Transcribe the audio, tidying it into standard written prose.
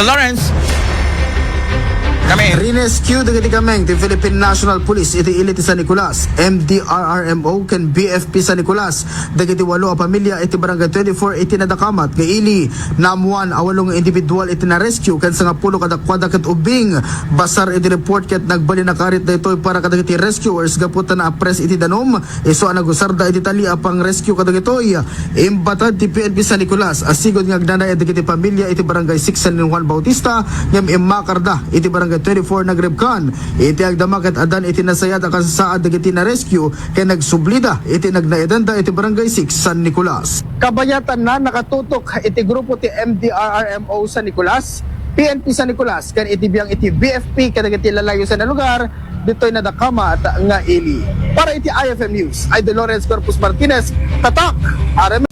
Lawrence. Kami. Rinescue dagiti kameng ti Philippine National Police iti ili ti San Nicolas, MDRRMO ken BFP San Nicolas dagiti 8 a pamilya iti barangay 24 iti nadakamat nga ili namuan awalong individual iti na rescue ken sa 10 kadakwada ket ubing basar iti report ket nagbali na karit daytoy para kadagiti rescuers gaputan na apres iti danom iso nagusarda iti tali apang rescue kadagitoy imbatad ti PNP San Nicolas asigod nga agdanay dagiti pamilya iti barangay 6 San Juan Bautista ngem imakarda iti barangay 24 nagrebkan iti agdama ket adan iti nasayad akan saad dagiti na rescue ken nagsublida iti nagnaedanda iti barangay 6 San Nicolas. Kabayatan na nakatutok iti grupo ti MDRRMO San Nicolas, PNP San Nicolas ken iti biyang iti BFP kadagiti lalayo sa lugar ditoy nadakamat nga ili. Para iti IFM News, ay Dolores Corpus Martinez, tatak RM